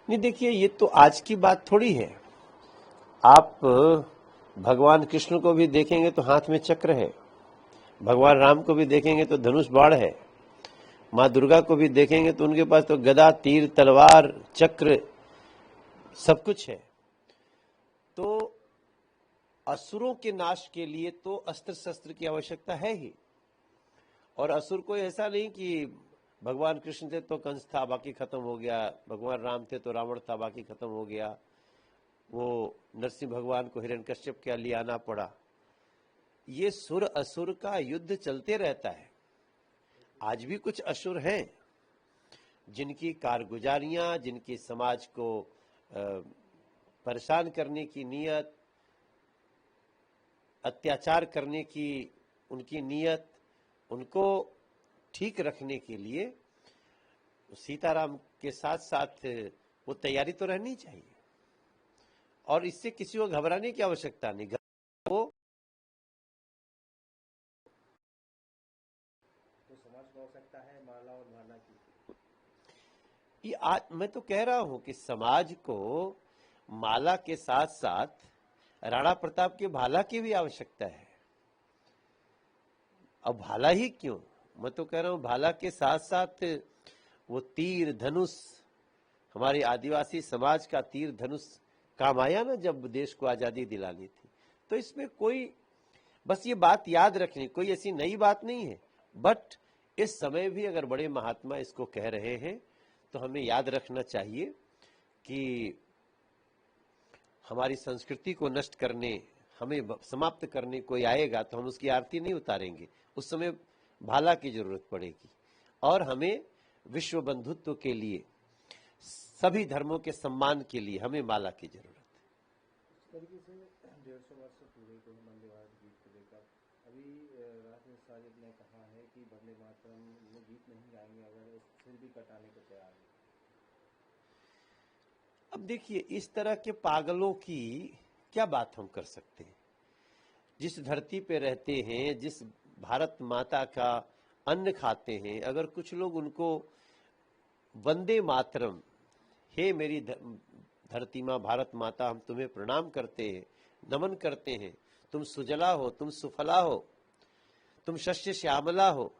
नहीं, देखिए ये तो आज की बात थोड़ी है। आप भगवान कृष्ण को भी देखेंगे तो हाथ में चक्र है, भगवान राम को भी देखेंगे तो धनुष बाण है, माँ दुर्गा को भी देखेंगे तो उनके पास तो गदा, तीर, तलवार, चक्र सब कुछ है। तो असुरों के नाश के लिए तो अस्त्र शस्त्र की आवश्यकता है ही। और असुर कोई ऐसा नहीं कि भगवान कृष्ण थे तो कंस था बाकी खत्म हो गया, भगवान राम थे तो रावण था बाकी खत्म हो गया, वो नरसिंह भगवान को हिरण्यकश्यप के लिए आना पड़ा। ये सुर असुर का युद्ध चलते रहता है। आज भी कुछ असुर हैं जिनकी कारगुजारियां, जिनकी समाज को परेशान करने की नीयत, अत्याचार करने की उनकी नीयत, उनको ठीक रखने के लिए सीताराम के साथ साथ वो तैयारी तो रहनी चाहिए। और इससे किसी को घबराने की आवश्यकता नहीं। वो तो समाज को आवश्यकता है माला और भाला की। ये आज मैं तो कह रहा हूं कि समाज को माला के साथ साथ राणा प्रताप के भाला की भी आवश्यकता है। अब भाला ही क्यों, मैं तो कह रहा हूं भाला के साथ साथ वो तीर धनुष, हमारे आदिवासी समाज का तीर धनुष काम आया ना जब देश को आजादी दिलानी थी। तो इसमें कोई, बस ये बात याद रखनी, कोई ऐसी नई बात नहीं है। बट इस समय भी अगर बड़े महात्मा इसको कह रहे हैं तो हमें याद रखना चाहिए कि हमारी संस्कृति को नष्ट करने, हमें समाप्त करने कोई आएगा तो हम उसकी आरती नहीं उतारेंगे। उस समय भाला की जरूरत पड़ेगी। और हमें विश्व बंधुत्व के लिए, सभी धर्मों के सम्मान के लिए हमें माला की जरूरत है। इस तरीके से 150 वर्ष पूरे को वंदे भारत गीत को लेकर अभी राजनीतिक साजिद ने कहा है कि वंदे मातरम वो गीत नहीं गाएंगे अगर सिर भी कटाने को तैयार है। अब देखिए, इस तरह के पागलों की क्या बात हम कर सकते हैं। जिस धरती पे रहते हैं, जिस भारत माता का अन्न खाते हैं, अगर कुछ लोग उनको वंदे मातरम, हे मेरी धरती माँ भारत माता, हम तुम्हें प्रणाम करते हैं, नमन करते हैं, तुम सुजला हो, तुम सुफला हो, तुम शस्य श्यामला हो,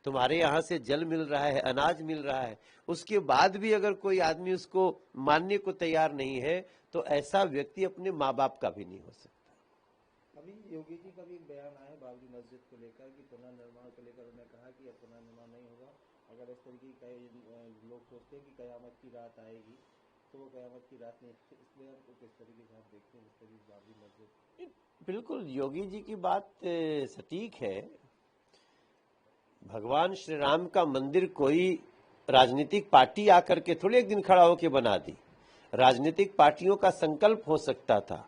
तुम्हारे यहां से जल मिल रहा है, अनाज मिल रहा है, उसके बाद भी अगर कोई आदमी उसको मानने को तैयार नहीं है तो ऐसा व्यक्ति अपने माँ बाप का भी नहीं हो सकता। अभी योगी जी का भी एक बयान आया है बाबरी मस्जिद को लेकर कि पुनर्निर्माण को लेकर उन्होंने कहा कि अब पुनर्निर्माण नहीं होगा। अगर इस तरीके कई लोग सोचते हैं कि कयामत की रात आएगी तो वो कयामत की रात नहीं, इसलिए आपको किस तरीके से आप देखते हैं इस तरीके बाबरी मस्जिद? बिल्कुल योगी जी की बात सटीक है। भगवान श्री राम का मंदिर कोई राजनीतिक पार्टी आकर के थोड़े एक दिन खड़ा होकर बना दी। राजनीतिक पार्टियों का संकल्प हो सकता था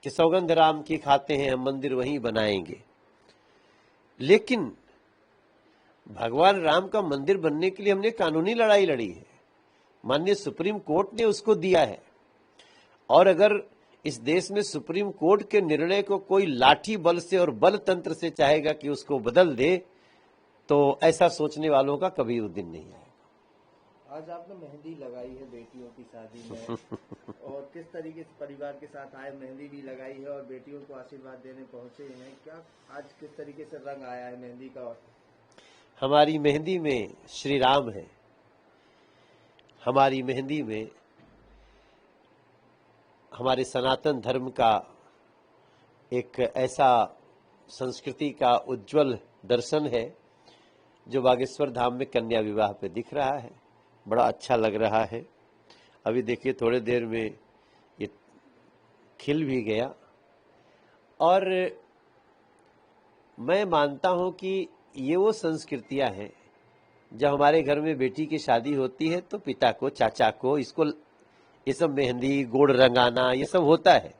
कि सौगंध राम की खाते हैं, हम मंदिर वहीं बनाएंगे। लेकिन भगवान राम का मंदिर बनने के लिए हमने कानूनी लड़ाई लड़ी है, माननीय सुप्रीम कोर्ट ने उसको दिया है। और अगर इस देश में सुप्रीम कोर्ट के निर्णय को कोई लाठी बल से और बल तंत्र से चाहेगा कि उसको बदल दे, तो ऐसा सोचने वालों का कभी वो दिन नहीं आएगा। आज आपने मेहंदी लगाई है बेटियों की शादी में और किस तरीके से परिवार के साथ आए, मेहंदी भी लगाई है और बेटियों को आशीर्वाद देने पहुंचे हैं, क्या आज किस तरीके से रंग आया है मेहंदी का? हमारी मेहंदी में श्री राम है, हमारी मेहंदी में हमारे सनातन धर्म का एक ऐसा संस्कृति का उज्जवल दर्शन है जो बागेश्वर धाम में कन्या विवाह पे दिख रहा है। बड़ा अच्छा लग रहा है। अभी देखिए थोड़े देर में ये खिल भी गया। और मैं मानता हूं कि ये वो संस्कृतियां हैं जब हमारे घर में बेटी की शादी होती है तो पिता को, चाचा को, इसको ये सब मेहंदी, गोड़ रंगाना, ये सब होता है।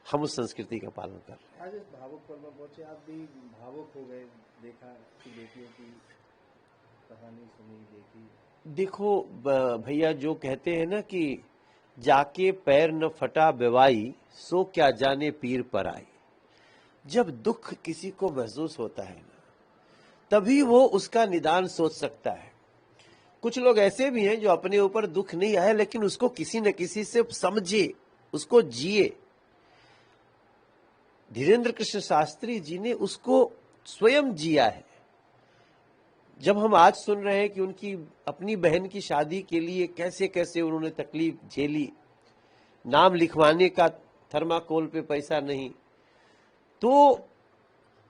हम उस संस्कृति का पालन कर रहे हैं। आज इस भावुक पल में पहुंचे, आप भी भावुक हो गए, देखा कि बेटियों की कहानी सुनी, देखी। देखो भैया, जो कहते हैं ना कि जाके पैर न फटा बेवाई, सो क्या जाने पीर पर आई। जब दुख किसी को महसूस होता है ना, तभी वो उसका निदान सोच सकता है। कुछ लोग ऐसे भी हैं जो अपने ऊपर दुख नहीं आए लेकिन उसको किसी न किसी से समझे, उसको जिए। धीरेन्द्र कृष्ण शास्त्री जी ने उसको स्वयं जिया है। जब हम आज सुन रहे हैं कि उनकी अपनी बहन की शादी के लिए कैसे कैसे उन्होंने तकलीफ झेली, नाम लिखवाने का थर्माकोल पे पैसा नहीं, तो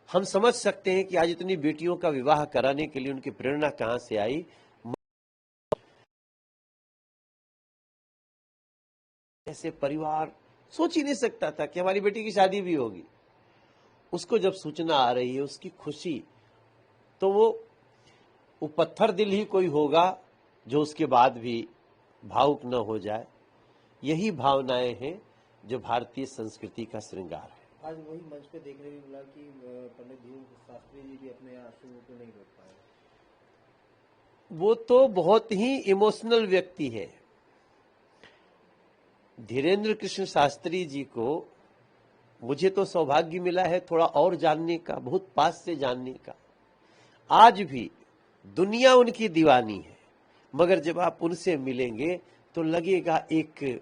हम समझ सकते हैं कि आज इतनी बेटियों का विवाह कराने के लिए उनकी प्रेरणा कहां से आई। ऐसे परिवार सोच ही नहीं सकता था कि हमारी बेटी की शादी भी होगी। उसको जब सूचना आ रही है, उसकी खुशी, तो वो पत्थर दिल ही कोई होगा जो उसके बाद भी भावुक न हो जाए। यही भावनाएं हैं जो भारतीय संस्कृति का श्रृंगार है। आज वही मंच पे देखने को मिला कि पंडित धीरेन्द्र शास्त्री जी भी अपने आंसुओं को नहीं रोक पाए। वो तो बहुत ही इमोशनल व्यक्ति है। धीरेन्द्र कृष्ण शास्त्री जी को मुझे तो सौभाग्य मिला है थोड़ा और जानने का, बहुत पास से जानने का। आज भी दुनिया उनकी दीवानी है, मगर जब आप उनसे मिलेंगे तो लगेगा एक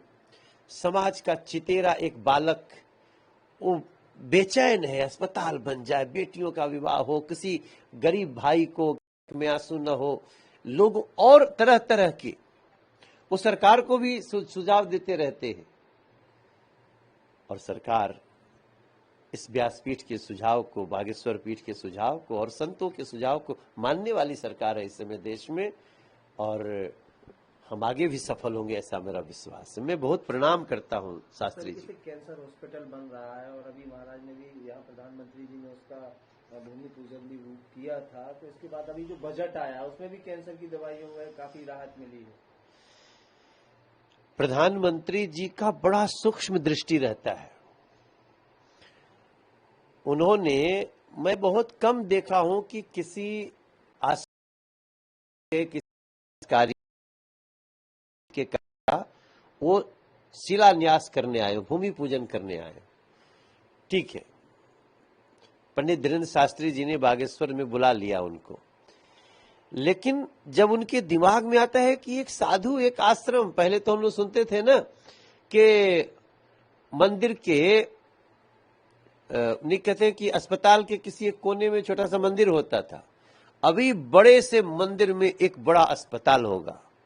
समाज का चितेरा, एक बालक, वो बेचैन है, अस्पताल बन जाए, बेटियों का विवाह हो, किसी गरीब भाई को में आंसू न हो, लोग और तरह तरह के, वो सरकार को भी सुझाव देते रहते हैं। और सरकार इस व्यासपीठ के सुझाव को, बागेश्वर पीठ के सुझाव को और संतों के सुझाव को मानने वाली सरकार है इस समय देश में, और हम आगे भी सफल होंगे ऐसा मेरा विश्वास है। मैं बहुत प्रणाम करता हूं शास्त्री जी। कैंसर हॉस्पिटल बन रहा है और अभी महाराज ने भी, यहाँ प्रधानमंत्री जी ने उसका भूमि पूजन भी किया था, तो इसके बाद अभी जो बजट आया उसमें भी कैंसर की दवाइयों में काफी राहत मिली है। प्रधानमंत्री जी का बड़ा सूक्ष्म दृष्टि रहता है। उन्होंने, मैं बहुत कम देखा हूं कि किसी कार्य के का वो शिलान्यास करने आए, भूमि पूजन करने आए। ठीक है, पंडित धीरेन्द्र शास्त्री जी ने बागेश्वर में बुला लिया उनको, लेकिन जब उनके दिमाग में आता है कि एक साधु, एक आश्रम, पहले तो हम लोग सुनते थे ना कि मंदिर के नहीं कहते कि अस्पताल के किसी एक कोने में छोटा सा मंदिर होता था, अभी बड़े से मंदिर में एक बड़ा अस्पताल होगा।